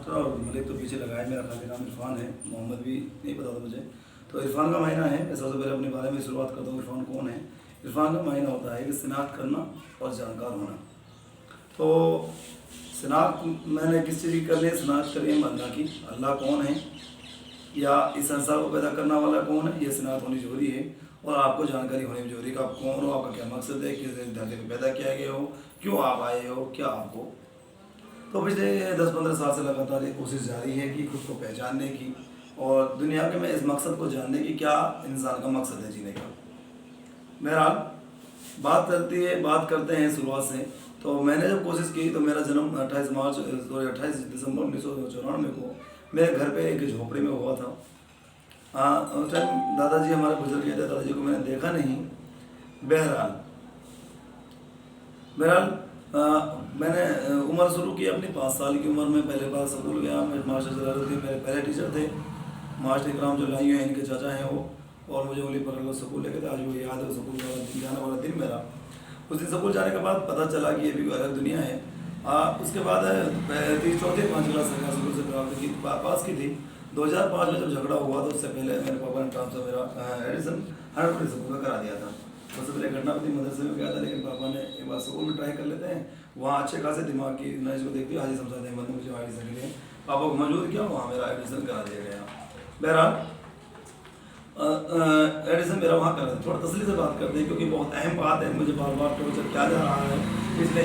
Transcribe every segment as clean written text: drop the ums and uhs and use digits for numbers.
Doctor और मलिक तो पीछे लगा है। मेरा खाली नाम इरफान है, मोहम्मद भी नहीं पता था मुझे। तो इरफान का मायना है, मैं सबसे पहले अपने बारे में शुरुआत करता हूँ। इरफान कौन है? इरफान का मायना होता है कि शिनाख्त करना और जानकार होना। तो शिनाख्त मैंने किस चीज़ की कर ली? शिनाख्त करी है अल्लाह की। अल्लाह कौन है या इस संसार को पैदा करने वाला कौन है, ये शिनाख्त होनी जरूरी है। और आपको जानकारी होनी भी जरूरी है कि आप कौन हो, आपका क्या मकसद है, किस धरती पर पैदा किया गया हो, क्यों आप आए हो, क्या आपको। तो पिछले 10-15 साल से लगातार ये कोशिश जारी है कि खुद को पहचानने की और दुनिया के में इस मकसद को जानने की, क्या इंसान का मकसद है जीने का। बहरहाल बात करते हैं शुरुआत से। तो मैंने जब कोशिश की तो मेरा जन्म 28 दिसंबर 1994 को मेरे घर पे एक झोपड़ी में हुआ था। उस टाइम दादाजी हमारे गुजर गए थे, दादाजी को मैंने देखा नहीं। बहरहाल मैंने उम्र शुरू की अपनी 5 साल की उम्र में। पहले बार स्कूल गया। मैं मास्टर जलालुद्दीन थे, मेरे पहले टीचर थे। मास्टर इकराम जो लाई हैं, इनके चाचा हैं वो, और मुझे उंगली पकड़ कर स्कूल लेके थे। आज वो याद है स्कूल वाला दिन, जाने वाला दिन मेरा। उस दिन स्कूल जाने के बाद पता चला कि ये भी अलग दुनिया है। उसके बाद 3-4-5 क्लास सरकारी स्कूल से प्राप्त की, पास की थी। 2005 में जब झगड़ा हुआ तो उससे पहले मेरे पापा ने ट्रांसफर मेरा एडिसन 100 स्कूल में करा दिया था। सबसे पहले घटनापति मदरसे में गया था, लेकिन पापा ने एक बार स्कूल में ट्राई कर लेते हैं। वहाँ अच्छे खासे दिमाग की नॉलेज को देखते हुए हाजी समझाते हैं, मतलब मुझे एडिसन के लिए पापा को मौजूद किया, वहाँ मेरा एडिसन करा दिया गया। बहरहाल एडिसन मेरा वहाँ करा। थोड़ा तसल्ली से बात करते हैं क्योंकि बहुत अहम बात है। मुझे बार बार टॉर्चर किया जा रहा है पिछले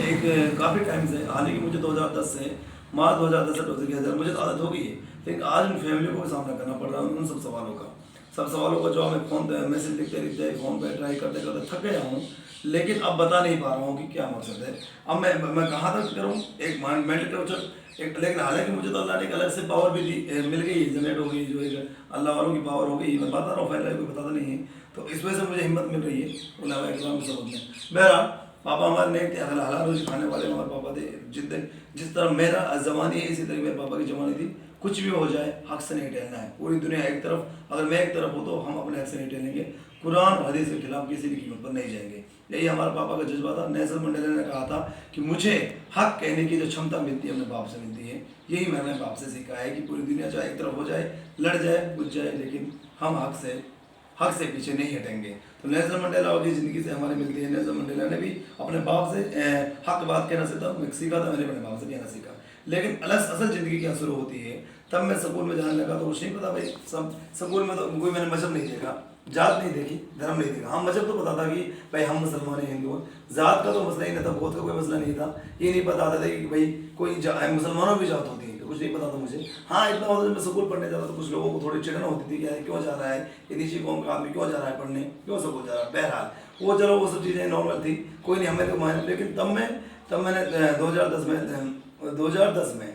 काफ़ी टाइम से। हालांकि मुझे 2010 से मार्च 2010 से टॉर्चर किया जा रहा है। मुझे तो आदत हो गई है, लेकिन आज उन फैमिली को भी सामना करना पड़ रहा है उन सब सवालों का जो हमें फ़ोन पर मैसेज लिखते फ़ोन पर ट्राई करते करते थक गया हूँ। लेकिन अब बता नहीं पा रहा हूँ कि क्या मकसद है। अब मैं कहाँ तक करूँ एक मेंटल टॉर्चर एक। लेकिन हालांकि मुझे तो अल्लाह ने एक अलग से पावर भी दी, मिल गई, जनरेट हो गई, जो एक अल्लाह वालों की पावर हो गई। मैं बता रहा हूँ, फैल कोई बताता नहीं है। तो इस वजह से मुझे हिम्मत मिल रही है उलमा इकराम के सबक में। बहरहाल पापा हमारे नहीं थे, हलाल रोजी खाने वाले हमारे पापा थे। जिस तरह मेरा जबानी है, इसी तरह मेरे पापा की जबानी थी। कुछ भी हो जाए हक से नहीं टहलना है। पूरी दुनिया एक तरफ, अगर मैं एक तरफ हूँ तो हम अपने हक से नहीं टहलेंगे। कुरान और हदीस के खिलाफ किसी भी कीमत पर नहीं जाएंगे। यही हमारे पापा का जज्बा था। नेल्सन मंडेला ने कहा था कि मुझे हक कहने की जो क्षमता मिलती है अपने बाप से मिलती है। यही मैंने बाप से सीखा है कि पूरी दुनिया चाहे एक तरफ हो जाए, लड़ जाए, बुझ जाए, लेकिन हम हक से पीछे नहीं हटेंगे। तो नेल्सन मंडेला की ज़िंदगी से हमारी मिलती है। नेल्सन मंडेला ने भी अपने बाप से हक बात कहना सीखा था। मैंने अपने बाप से कहना सीखा। लेकिन असल ज़िंदगी क्या शुरू होती है, तब मैं स्कूल में जाने लगा तो कुछ नहीं पता भाई। सब स्कूल में तो कोई मैंने मजहब नहीं देखा, जात नहीं देखी, धर्म नहीं देखा। हाँ, मजहब तो पता था कि भाई हम मुसलमान हैं, हिंदू हैं। जात का तो मसला ही नहीं था, गोत्र का कोई मसला नहीं था। ये नहीं पता था कि भाई कोई मुसलमानों की जात होती है, तो कुछ नहीं पता था मुझे। हाँ, इतना होता जब मैं स्कूल पढ़ने जाता तो कुछ लोगों को थोड़ी चिड़न होती थी कि यार क्यों जा रहा है ये नीची कौम का आदमी, क्यों जा रहा है पढ़ने, क्यों स्कूल जा रहा है। बहरहाल वो चलो वो सब चीज़ें नॉर्मल थी, कोई नहीं हमें तो मान। लेकिन तब मैंने 2010 में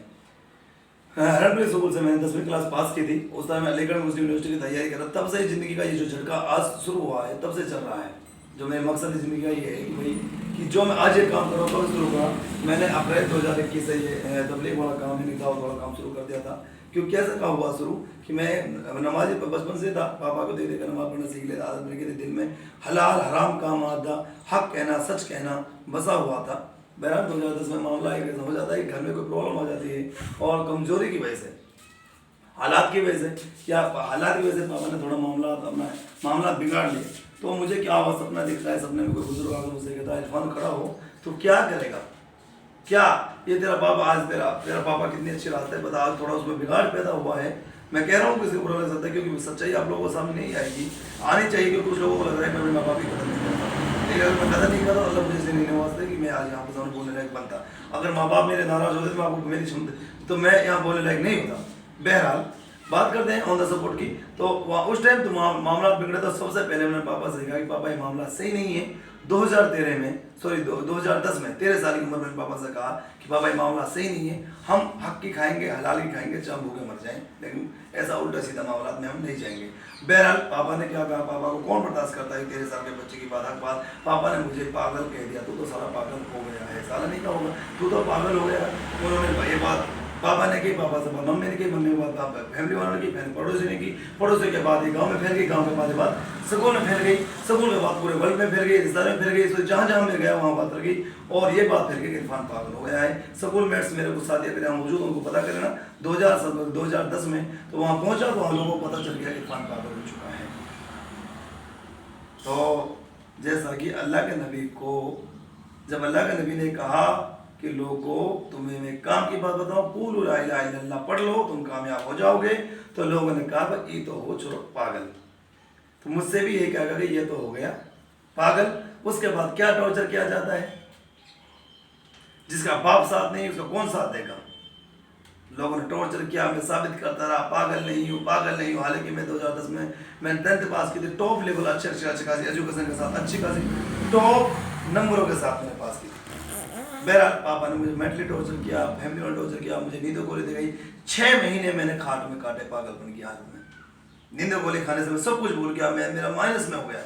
हरडप्ले स्कूल से मैंने 10वीं क्लास पास की थी। उस टाइम मैं अलीगढ़ मुस्लिम यूनिवर्सिटी की तैयारी कर रहा। तब से ज़िंदगी का ये जो झटका आज शुरू हुआ है, तब से चल रहा है। जो मेरा मकसद है ज़िंदगी का ये है कि भाई कि जो मैं आज ये काम कर रहा हूँ, शुरू करा मैंने अप्रैल 2021 से ये तबलीग वाला काम, निकाह वाला काम शुरू कर दिया था। क्योंकि कैसे काम हुआ शुरू कि मैं नमाज बचपन से था, पापा को देख देकर नमाज पढ़ना सीख लेता। आदत बन गई थी दिल में। हलाल हराम का मादा, हक कहना, सच कहना बसा हुआ था। बहरहाल 2010 में मामला एक ऐसा हो जाता है कि घर में कोई प्रॉब्लम हो जाती है और कमजोरी की वजह से, हालात की वजह से, या हालात की वजह से पापा ने थोड़ा मामला बिगाड़ लिए। तो मुझे क्या हुआ, सपना दिखता है, सपने में कोई बुजुर्ग आकर मुझसे कहता है इरफान खड़ा हो तो क्या करेगा, क्या ये तेरा पापा आज तेरा पापा कितनी अच्छी रास्ते है, बता। आज थोड़ा उसमें बिगाड़ पैदा हुआ है। मैं कह रहा हूँ किसी को बुरा लग सकता है क्योंकि सच्चाई आप लोगों को सामने नहीं आएगी, आनी चाहिए। क्योंकि कुछ लोगों को लग रहा है मैं अपने माँ बाप की कदर नहीं करता, लेकिन अगर मैं कदर नहीं करता अल्लाह मुझे इसलिए नहीं नवाजता कि मैं आज यहाँ पर सामने बोलने लायक बनता। अगर माँ बाप मेरे नाराज होते तो मैं आपको मेरी क्षमता तो मैं यहाँ बोलने लायक नहीं होता। बहरहाल बात करते हैं ऑन द सपोर्ट की। तो वहाँ उस टाइम तो मामला बिगड़ा था। सबसे पहले मैंने पापा से कहा कि पापा ये मामला सही नहीं है। 2013 में 2010 में 13 साल की उम्र में पापा से कहा कि पापा ये मामला सही नहीं है, हम हक की खाएंगे, हलाल की खाएंगे, चाहे भूखे मर जाएं, लेकिन ऐसा उल्टा सीधा मामला में हम नहीं जाएंगे। बहरहाल पापा ने क्या कहा, पापा को कौन बर्दाश्त करता है 13 साल के बच्चे की बात। पापा ने मुझे पागल कह दिया, तू तो सारा पागल हो गया है। साला नहीं कहा होगा, तू तो पागल हो गया। उन्होंने ये बात पापा ने की, पापा से मम्मी ने की, मम्मी के बाद पापा फैमिली वालों ने की, फिर पड़ोसी ने की, पड़ोसी के बाद ये गांव में फैल गई, गांव के बाद स्कूल में फैल गई, स्कूल के बाद पूरे वर्ल्ड में फैल गई, रिश्तेदारों में फैल गई, तो जहाँ जहाँ मैं गया वहाँ बात रह गई। और ये बात फैल गई कि इरफान पागल हो गया है। स्कूल मेट्स मेरे को साथी अगर मौजूद उनको पता करें ना 2010 में, तो वहाँ पहुँचा तो वहाँ लोगों को पता चल गया कि इरफान पागल हो चुका है। तो जैसा कि अल्लाह के नबी को, जब अल्लाह के नबी ने कहा कि लोगों तुम्हें मैं काम की बात बताऊं, कुलू ला इलाहा इल्लल्लाह पढ़ लो तुम कामयाब हो जाओगे, तो लोगों ने कहा भाई ये तो हो छोड़ो पागल। तो मुझसे भी यही कहा कि ये तो हो गया पागल। उसके बाद क्या टॉर्चर किया जाता है, जिसका बाप साथ नहीं उसका कौन साथ देगा। लोगों ने टॉर्चर किया, मैं साबित करता रहा पागल नहीं हूँ, पागल नहीं हूँ। हालांकि मैं 2010 में मैंने 10th पास की थी, टॉप लेवल अच्छी खासी एजुकेशन के साथ, अच्छी खासी टॉप नंबरों के साथ मैंने पास की। बहरहाल पापा ने मुझे मेंटली टॉर्चर किया, फैमिली में टॉर्चर किया, मुझे नींद गोली दी गई। 6 महीने मैंने खाट में काटे पागलपन की हालत में। नींद गोली खाने से मैं सब कुछ भूल गया, मैं मेरा माइनस में हो गया।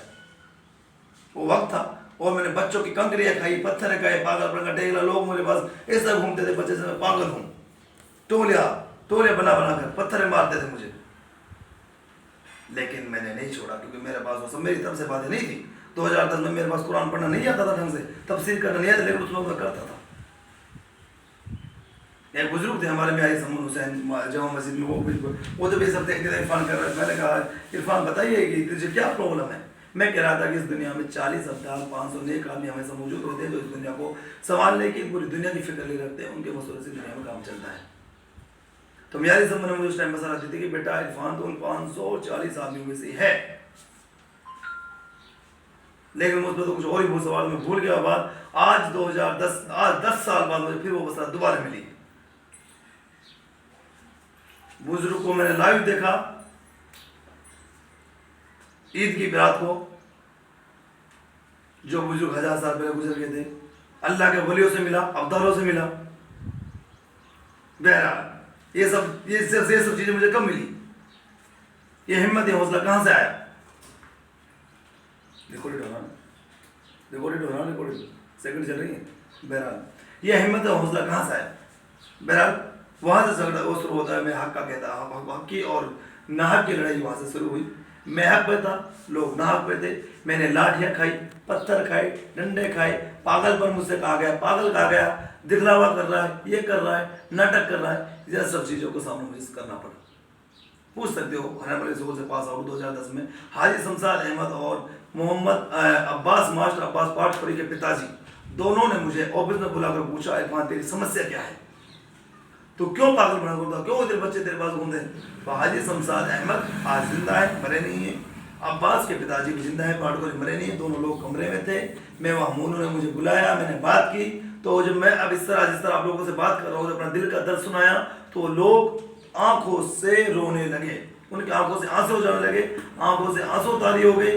वो वक्त था और मैंने बच्चों की कंकरियाँ खाई, पत्थर खाए, पागलपन का टेकला। लोग मेरे पास ऐसा घूमते थे बच्चे से मैं पागल हूँ, टोले बना कर पत्थर मारते थे मुझे। लेकिन मैंने नहीं छोड़ा, क्योंकि मेरे पास वो सब मेरी तरफ से बातें नहीं थी। 2010 में मेरे पास कुरान पढ़ना नहीं आता था ढंग से, तफसीर करना नहीं आता, लेकिन उस वक्त मैं करता था। एक बुजुर्ग थे हमारे में, आई समून हुसैन जमा मस्जिद में, वो तो भी सब देखते थे इरफान कर रहे थे। मैंने कहा इरफान बताइए कि तुझे क्या प्रॉब्लम है। मैं कह रहा था कि इस दुनिया में 40 अब्दाल 500 नेक आदमी हमेशा मौजूद रहते हैं जो इस दुनिया को संभालने की, पूरी दुनिया की फिक्र ले रखते हैं, उनके मसौरे से दुनिया में काम चलता है। तो मियारी साहब ने मुझे उस टाइम मसला दी थी कि बेटा इरफान तो उन 540 आदमियों में से है, लेकिन मुझ पर तो कुछ और ही बहुत सवाल में भूल गया। बात आज 10 साल बाद मुझे फिर वो मसला दोबारा मिली। बुजुर्ग को मैंने लाइव देखा ईद की रात को, जो बुजुर्ग 1000 साल पहले गुजर गए थे। अल्लाह के वलियों से मिला, अब्दालों से मिला। बहरहाल ये सब चीजें मुझे कब मिली, ये हिम्मत ये हौसला कहां से आया। रिकॉर्डेड हो रहा सेकंड चल रही है। बहरहाल ये हिम्मत और हौसला कहां से आया। बहरहाल वहां से झगड़ा वो शुरू होता है। मैं हक का कहता, हक की और नाहक की लड़ाई वहां से शुरू हुई। मैं हक पे था, लोग नाहक पे थे। मैंने लाठियां खाई, पत्थर खाए, डंडे खाए, पागलपन मुझसे कहा गया, पागल कहा गया, दिखलावा कर रहा है, ये कर रहा है, नाटक कर रहा है। यह सब चीज़ों को सामने मुझे करना पड़ा। पूछ सकते हो, हरियाणा स्कूल से पास आउट 2010 में हाजी शमशाद अहमद और मोहम्मद अब्बास मास्टर अब्बास पाटपुरी के पिताजी दोनों ने मुझे ऑफिस में बुलाकर पूछा, इरफान तेरी समस्या क्या है, तो क्यों पागल बना करता, क्यों तेरे बच्चे तेरे पास घूमते हैं। तो हाजी शमशाद अहमद आज जिंदा है, मरे नहीं है। अब्बास के पिताजी भी जिंदा है, पाटपुरी मरे नहीं है। दोनों लोग कमरे में थे, मैं वहाँ हूँ। उन्होंने मुझे बुलाया, मैंने बात की। तो जब मैं अब इस तरह जिस तरह आप लोगों से बात कर रहा हूँ, अपना दिल का दर्द सुनाया, तो लोग आंखों से रोने लगे, उनकी आंखों से आंसू जाने लगे, आंखों से आंसू तारी हो गए,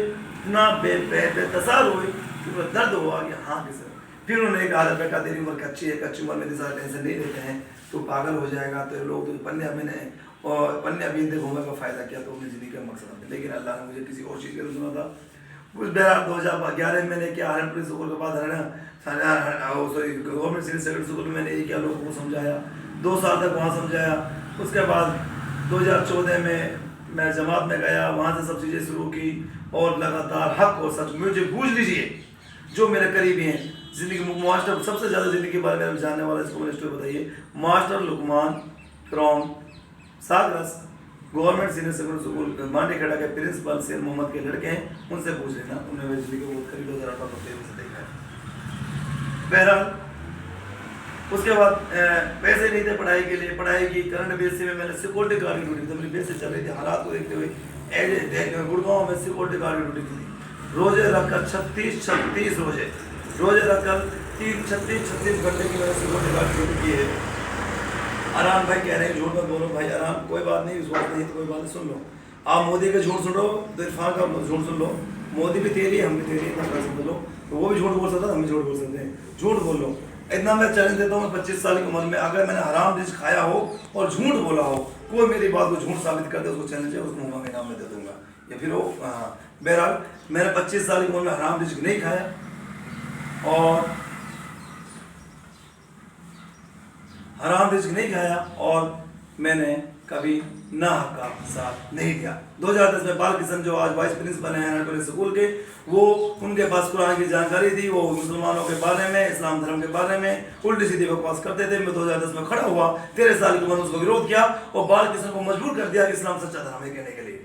इतना बेतसार हुए कि दर्द हुआ कि हाँ किसे। फिर उन्होंने कहा बेटा तेरी उम्र कच्ची है, कच्ची उम्र में इतना टेंशन नहीं लेते हैं, तो पागल हो जाएगा, तो लोग तो पन्ने मैंने और पन्ने अभी घूमने का फायदा किया, तो अपनी जिंदगी का मकसद है। लेकिन अल्लाह ने मुझे किसी और चीज़ के लिए सुना था। उस बहरहाल 2011 में मैंने किया हरियाणा स्कूल के बाद गवर्नमेंट सीनियर सेकेंडरी स्कूल में मैंने ये किया, लोगों को समझाया, 2 साल तक वहाँ समझाया। उसके बाद 2014 में मैं जमात में गया, वहाँ से सब चीज़ें शुरू की और लगातार हक और सच मुझे पूछ लीजिए जो मेरे करीबी हैं जिंदगी मास्टर सबसे ज़्यादा ज़िंदगी के बारे में जानने वाला इसको मैंने स्टोरी बताइए। मास्टर लुकमान फ्रॉम सागरस government senior secondary school Mandikheda के प्रिंसिपल शेर मोहम्मद के लड़के हैं, उनसे पूछ लेना, उन्हें मेरी जिंदगी को बहुत करीब 2018 से देखा है। बहरहाल उसके बाद पैसे नहीं थे पढ़ाई के लिए, पढ़ाई की करंट बेस में मैंने सिक्योरिटी गार्ड की ड्यूटी, तो मेरी बेस चल रही थी, हालात को देखते हुए गुड़गांव में सिक्योरिटी गार्ड की ड्यूटी थी। रोजे रखकर 36 रोजे रखकर 36 घंटे की मैंने सिक्योरिटी गार्ड की ड्यूटी की है। आराम भाई कह रहे हैं झूठ मत बोलो भाई, आराम कोई बात नहीं, विश्वास नहीं तो कोई बात नहीं, सुन लो। आप मोदी का झूठ सुन लो तो इरफान का झूठ सुन लो, मोदी भी तेरी है हम भी तेरी, इतना कर सकते लो, तो वो भी झूठ बोल सकता है, हम भी झूठ बोल सकते हैं, झूठ बोल लो। इतना मैं चैलेंज देता हूँ 25 साल की उम्र में अगर मैंने हराम डिश खाया हो और झूठ बोला हो, कोई मेरी बात को झूठ साबित कर दे, उसको चैलेंज है, उसको मुँह में इनाम में दे दूंगा, या फिर वो बहरहाल मैंने 25 साल की उम्र में हराम डिश नहीं खाया और हराम रिस्क नहीं खाया और मैंने कभी नाहक का साथ नहीं दिया। 2010 में बालकिशन जो आज वाइस प्रिंसिपल हैं नटवरे स्कूल के, वो उनके पास कुरान की जानकारी थी, वो मुसलमानों के बारे में, इस्लाम धर्म के बारे में उल्टी सीधी बकवास करते थे। मैं 2010 में खड़ा हुआ, 13 साल की उम्र में उसको विरोध किया और बालकिशन को मजबूर कर दिया कि इस्लाम सच्चा धर्म है कहने के लिए।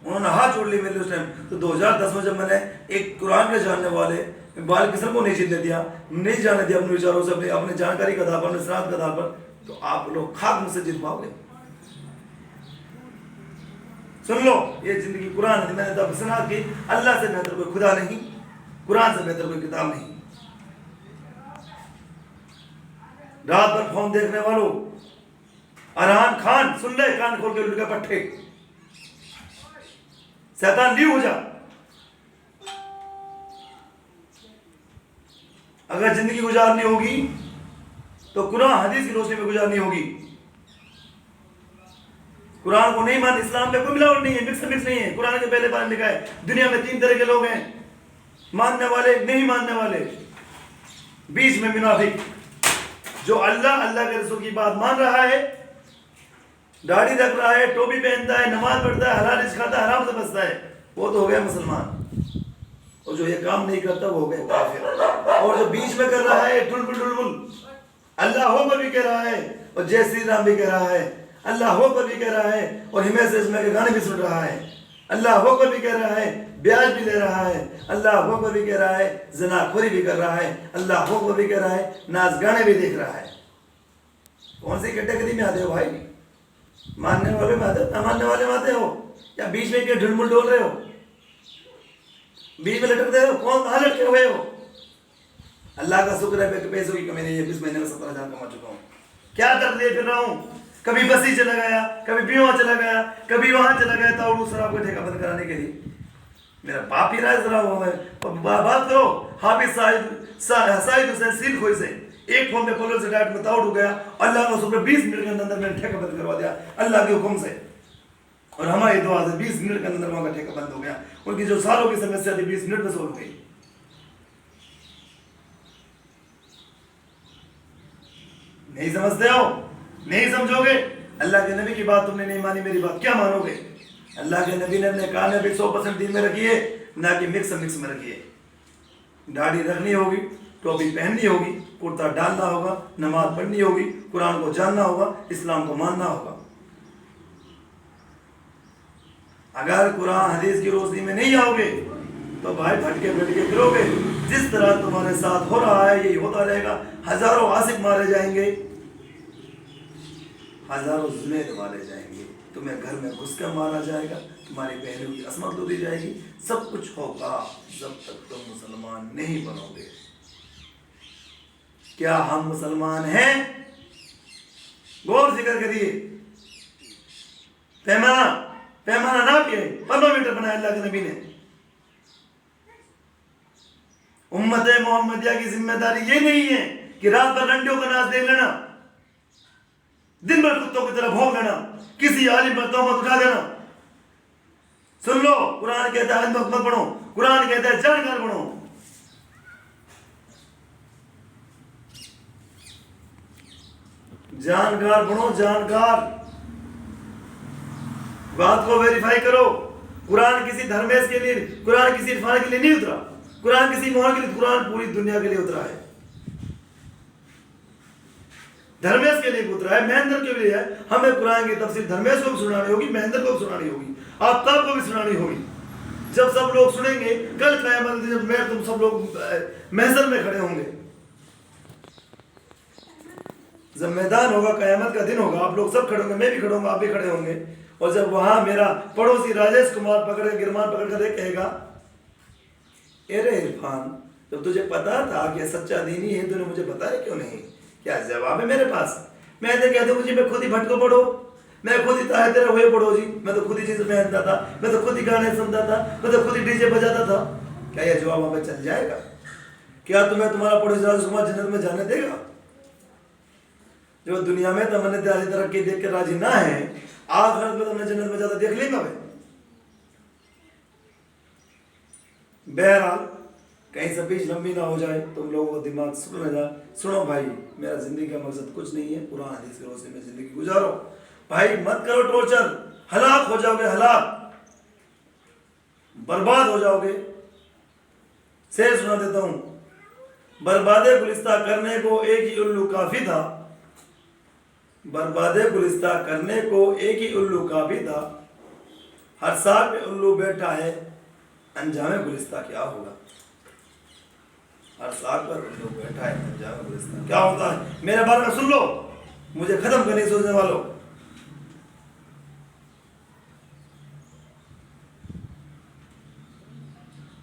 उन्होंने हाथ जोड़ लिए मेरे उस टाइम। तो 2010 में जब मैंने एक कुरान के जानने वाले बालकिशन को नहीं जीतने दिया, नहीं जाने दिया अपने विचारों से, अपने जानकारी के आधार पर, अपने सराहत के आधार पर, तो आप लोग खाक मुझसे जीत पाओगे। सुन लो, ये जिंदगी कुरान है। मैंने तब सनात की, अल्लाह से बेहतर कोई खुदा नहीं, कुरान से बेहतर कोई किताब नहीं। रात भर फोन देखने वालों, अरहान खान सुन ले, कान खोल के उल्टे पट्टे, शैतान ली हो जा। अगर जिंदगी गुजारनी होगी तो कुरान हदीस की रोशनी में गुजारनी होगी। कुरान को नहीं मान, इस्लाम में कोई मिलावट नहीं है, मिक्स नहीं है। कुरान के पहले पारे लिखा है दुनिया में 3 तरह के लोग हैं, मानने वाले, नहीं मानने वाले, बीच में मुनाफिक। जो अल्लाह के रसूल की बात मान रहा है, दाढ़ी रख रहा है, टोपी पहनता है, नमाज पढ़ता है, हलाल रिज़्क़ खाता है, हराम से बचता है, वो तो हो गया मुसलमान। और जो ये काम नहीं करता वो हो गया काफिर। और जो बीच में कर रहा है टुलबुल, अल्लाह हो पर भी कह रहा है और जय श्री राम भी कह रहा है, अल्लाह हो पर भी कह रहा है और हिमेश रेशमिया के गाने भी सुन रहा है, अल्लाह हो पर भी कह रहा है, ब्याज भी ले रहा है, अल्लाह हो पर भी कह रहा है, ज़नाखोरी भी कर रहा है, अल्लाह हो पर भी कह रहा है, नाच गाने भी देख रहा है। कौन सी कैटेगरी में आते हो भाई? मानने वाले में आते हो, ना मानने वाले में आते हो, या बीच में ढुलमुल डोल रहे हो, बीच में लटकते हो? कौन कहाँ लटके हुए हो? अल्लाह का शुक्र है पैसों की कमी नहीं है। 20 महीने में 17,000 कमा चुका हूँ। क्या कर लिए फिर रहा हूँ? कभी बसी चला गया, कभी बीवा चला गया, कभी वहां चला गया ताउडू शराब का ठेका बंद कराने के लिए। मेरा बाप ही राज रहा हुआ है। बात करो हाफिज साहिद हुसैन सील खोई से, एक फोन में पोलो से डायरेक्ट में ताउडू गया, अल्लाह का शुक्र 20 मिनट के अंदर मैंने ठेका बंद करवा दिया अल्लाह के हुक्म से। और हमारी दुआ से 20 मिनट के अंदर वहां का ठेका बंद हो गया। उनकी जो सालों की समस्या थी 20 मिनट में सोल्व गई। नहीं समझते हो? नहीं समझोगे? अल्लाह के नबी की बात तुमने नहीं मानी, मेरी बात क्या मानोगे? अल्लाह के नबी ने अपने कान में 100% दीन में रखिए, ना कि मिक्स में रखिए। दाढ़ी रखनी होगी, टोपी पहननी होगी, कुर्ता डालना होगा, नमाज पढ़नी होगी, कुरान को जानना होगा, इस्लाम को मानना होगा। अगर कुरान हदीस की रोशनी में नहीं आओगे तो भाई भटके फिरोगे। जिस तरह तुम्हारे साथ हो रहा है यही होता रहेगा। हजारों आशिक मारे जाएंगे, हजारों जुनैद मारे जाएंगे, तुम्हें घर में घुसकर मारा जाएगा, तुम्हारी बहनों की असमत लूटी जाएगी। सब कुछ होगा जब तक तुम मुसलमान नहीं बनोगे। क्या हम मुसलमान हैं? गौर जिक्र करिए। पैमाना ना किए, 15 मीटर बनाया अल्लाह के नबी ने। उम्मत मोहम्मदिया की जिम्मेदारी ये नहीं है कि रात भर रंडियों का नाच देख लेना, दिन भर कुत्तों की तरह भौंक लेना, किसी आलिम पर तोहमत उठा देना। सुन लो, कुरान कहता है मत पढ़ो, कुरान कहता है जानकार बनो। जानकार बनो, जानकार। बात को वेरीफाई करो। कुरान किसी धर्मेश के लिए, कुरान किसी इरफान के लिए नहीं उतरा, कुरान किसी मोहन के लिए, कुरान पूरी दुनिया के लिए उतरा है। धर्मेश के लिए उतरा है, महेंद्र के लिए है। हमें कुरान की तफसीर धर्मेश को भी सुनानी होगी, महेंद्र को भी सुनानी होगी, आफ्ताब को भी सुनानी होगी। जब सब लोग सुनेंगे, कल क़यामत जब मैं तुम सब लोग महशर में खड़े होंगे, जब मैदान होगा, क़यामत का दिन होगा, आप लोग सब खड़े होंगे, मैं भी खड़ा होऊंगा, आप भी खड़े होंगे। और जब वहां मेरा पड़ोसी राजेश कुमार गिरमान पकड़ कर कहेगा, अरे इरफान, जब तुझे पता था कि सच्चा दीनी है, तूने मुझे बताया क्यों नहीं? क्या जवाब है मेरे पास? मैं तो कहता मुझे, मैं खुद ही भटको पढ़ो, मैं खुद ही ताहे तेरे हुए पढ़ो जी, मैं तो खुद ही चीज़ पहनता था, मैं तो खुद ही गाने सुनता था, मैं तो खुद ही डीजे बजाता था। क्या यह जवाब हमें चल जाएगा? क्या तुम्हें तुम्हारा पड़ोसी राजेश कुमार जन्नत में जाने देगा? जो दुनिया में तमन्ने तरक्की देख के राजी ना है, आखिरत में तुमने जन्नत में ज्यादा देख लेगा भाई। बहरहाल कहीं से बीच लंबी ना हो जाए, तुम लोगों को दिमाग सुन ना जाए। सुनो भाई, मेरा जिंदगी का मकसद कुछ नहीं है, कुरान हदीस की रोशनी में जिंदगी गुजारो। भाई मत करो टॉर्चर, हलाक हो जाओगे, हलाक, बर्बाद हो जाओगे। शेर सुना देता हूं, बर्बादे गुलिस्ता करने को एक ही उल्लू काफी था, बर्बादे गुलिस्ता करने को एक ही उल्लू काफी था, हर साल पे उल्लू बैठा है, अंजामे गुलिस्ता क्या होगा। हर साल पर उल्लू बैठा है, अंजामे गुलिस्ता क्या होता है। मेरे बारे में सुन लो, मुझे खत्म करने सोचने वालों।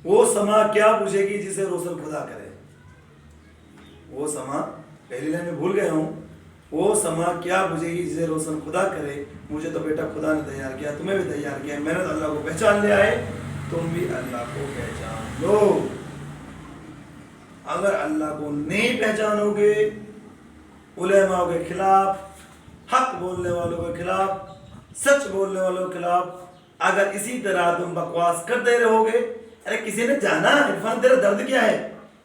वो समा क्या पूछेगी जिसे रोशन खुदा करे। वो समा, पहली लाइन में भूल गया हूं, वो समा क्या पूछेगी जिसे रोशन खुदा करे। मुझे तो बेटा खुदा ने तैयार किया, तुम्हें भी तैयार किया, मैंने तो अल्लाह को पहचान लिया है, तुम भी अल्लाह को पहचान लो। अगर अल्लाह को नहीं पहचानोगे, उलेमाओं के खिलाफ, हक बोलने वालों के खिलाफ, सच बोलने वालों के खिलाफ अगर इसी तरह तुम बकवास करते रहोगे। अरे किसी ने जाना इरफान तेरा दर्द क्या है,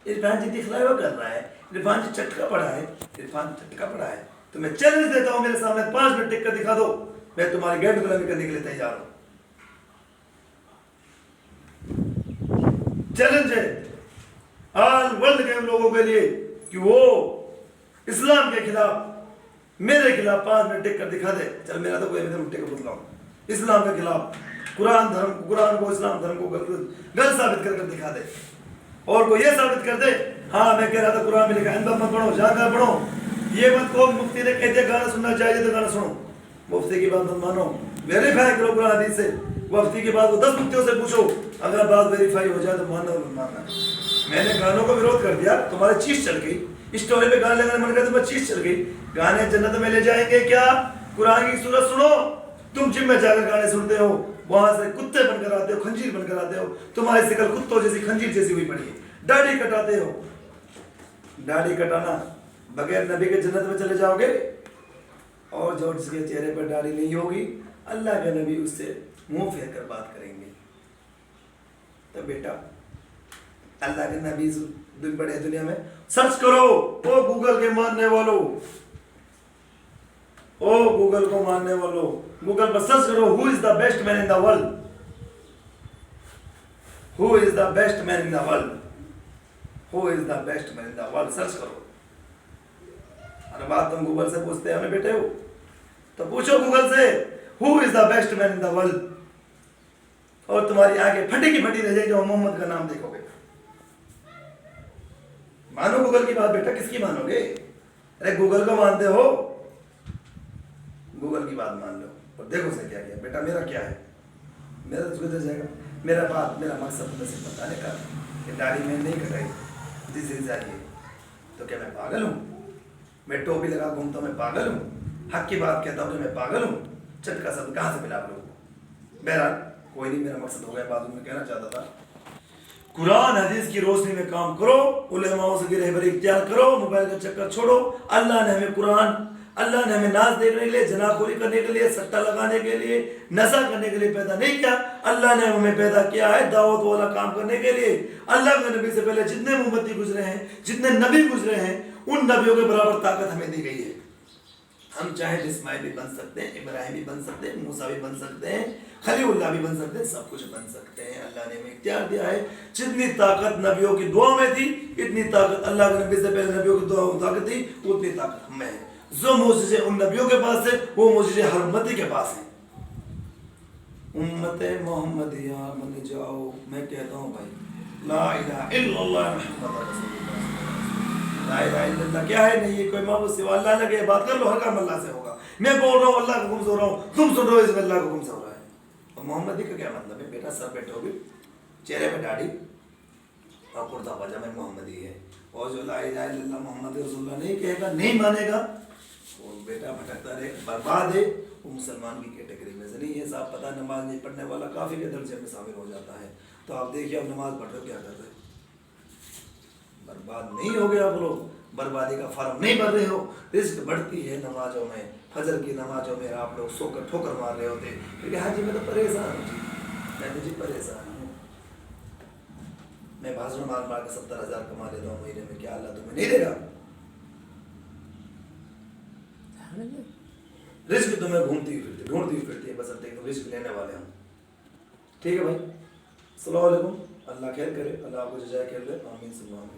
इरफान जी दिखलावा कर रहा है, इरफान जी चटका पड़ा है, इरफान चटका पड़ा है, तो मैं चैलेंज देता हूं, मेरे सामने 5 मिनट टिक कर दिखा दो, मैं तुम्हारी गेट गुलामी करने के लिए तैयार हूं। चैलेंज है ऑल वर्ल्ड के लोगों के लिए कि वो इस्लाम के खिलाफ, मेरे खिलाफ 5 मिनट टिक कर दिखा दे। चल मेरा तो कोई टिक कर बुलाओ, इस्लाम के खिलाफ, कुरान धर्म, कुरान को, इस्लाम धर्म को गलत साबित कर दिखा दे, और को ये साबित कर दे हाँ मैं कह रहा था कुरान में लिखा है, मत पढ़ो, जाकर पढ़ो। ये मत कहो मुफ्ती ने कह दिया गाना सुनना चाहिए तो गाना सुनो, मुफ्ती की बात मत मानो, वेरीफाई करो कुरान हदीस से। मुफ्ती की बात को 10 मुफ्तियों से पूछो, अगर बात वेरीफाई हो जाए तो मानना और मत मानना। मैंने गानों का विरोध कर दिया, तुम्हारी चीज चल गई, स्टोरी पे गाने लगाने मन कर तुम्हारी चीज चल गई। गाने जन्नत में ले जाएंगे क्या? कुरान की सूरत सुनो। तुम जिम में जाकर गाने सुनते हो, वहां से कुत्ते बनकर आते हो, खंजीर बनकर आते हो, तुम्हारी शिकल कुत्तों जैसी खंजीर जैसी हुई पड़ी है। दाढ़ी कटाते हो, दाढ़ी कटाना बगैर नबी के जन्नत में चले जाओगे, और जो जिसके चेहरे पर दाढ़ी नहीं होगी अल्लाह के नबी उससे मुंह फेर कर बात करेंगे। तो बेटा अल्लाह के नबी दिन बड़े दुनिया में सर्च करो। ओ गूगल के मानने वालों, ओ गूगल को मानने वालों, गूगल पर सर्च करो who is the best man in the world, who is the best man in the world, who is the best man in the world, search करो। अरे बात तुम गूगल से पूछते हैं, हमें बेटे हो तो पूछो गूगल से who is the best man in the world, और तुम्हारी आंखें फटी की फटी रह जाएगी जो मोहम्मद का नाम देखोगे। मानो गूगल की बात बेटा, किसकी मानोगे? अरे गूगल को मानते हो, गूगल की बात मान लो, और देखो उसने क्या किया। बेटा मेरा क्या है, मेरा तो गुजर जाएगा। मेरा बात, मेरा मकसद तुम्हें सिर्फ बताने का कि दाढ़ी में नहीं कटाई, दिस इज जाइए तो क्या मैं पागल हूँ? मैं टोपी लगा घूमता हूँ, मैं पागल हूँ? हक की बात कहता हूँ, मैं पागल हूँ? चटका शब्द कहाँ से मिला आप लोगों को? बहरहाल कोई नहीं, मेरा मकसद हो गया। बात में कहना चाहता था, कुरान हदीस की रोशनी में काम करो, उलेमाओं से रहबरी इख्तियार करो, मोबाइल का चक्कर छोड़ो। अल्लाह ने हमें कुरान, अल्लाह ने हमें नाच देखने के लिए, जनाखोरी करने के लिए, सट्टा लगाने के लिए, नशा करने के लिए पैदा नहीं किया। अल्लाह ने हमें पैदा किया है दावत वाला काम करने के लिए। अल्लाह के नबी से पहले जितने उम्मती गुजरे हैं, जितने नबी गुजरे हैं, उन नबियों के बराबर ताकत हमें दी गई है। हम चाहे इस्माइल भी बन सकते हैं, इब्राहिम भी बन सकते हैं, मूसा भी बन सकते हैं, खलीलुल्लाह भी बन सकते हैं, सब कुछ बन सकते हैं। अल्लाह ने हमें इख्तियार दिया है। जितनी ताकत नबियों की दुआ में थी, इतनी ताकत अल्लाह के नबी से पहले नबियों की दुआ में ताकत थी, उतनी ताकत हमें है। जो मोजिज़े उन नबियों के पास है, वो मोजिज़े हर उम्मती के पास है। उम्मते मोहम्मदिया बन जाओ। मैं कहता हूँ भाई, ला इलाहा इल्लल्लाह मुहम्मद रसूलुल्लाह। ला इलाहा इल्लल्लाह क्या है? नहीं, कोई माबूद सिवा अल्लाह लगे, बात कर लो, हर काम अल्लाह से होगा। मैं बोल रहा हूँ अल्लाह का हुक्म से हो रहा हूँ, तुम सुन रहे हो इसमें अल्लाह का हुक्म से हो रहा है। तो मोहम्मदी का क्या मतलब है? बेटा सर पे टोपी, चेहरे पे दाढ़ी और कुर्ता पजामा मोहम्मदी है। और जो ला इलाहा इल्लल्लाह मुहम्मद रसूलुल्लाह नहीं कहेगा, नहीं मानेगा, वो बेटा भटकता रहे, बर्बाद है। वो मुसलमान की कैटेगरी में से नहीं है। साहब पता नमाज नहीं पढ़ने वाला काफी के दर्जे में शामिल हो जाता है। तो आप देखिए अब नमाज पढ़ रहे क्या कर रहे, बर्बाद नहीं हो गया आप लोग, बर्बादी का फार्म नहीं भर रहे हो। रिस्क बढ़ती है नमाजों में, फजर की नमाजों में आप लोग सोकर ठोकर मार रहे होते, क्योंकि हाँ जी मैं तो परेशान हूँ जी, मैं तो जी परेशान हूँ, मैं भाषण मार मार के 70,000 कमा लेता हूँ महीने में, क्या अल्लाह तुम्हें नहीं देगा? रिस्क तुम्हें ढूंढती फिरती है, बस अब तुम रिस्क लेने वाले हो। ठीक है भाई, अस्सलाम वालेकुम, अल्लाह खैर करे, अल्लाह आपको जज़ाए खैर दे, आमीन सुब्हान।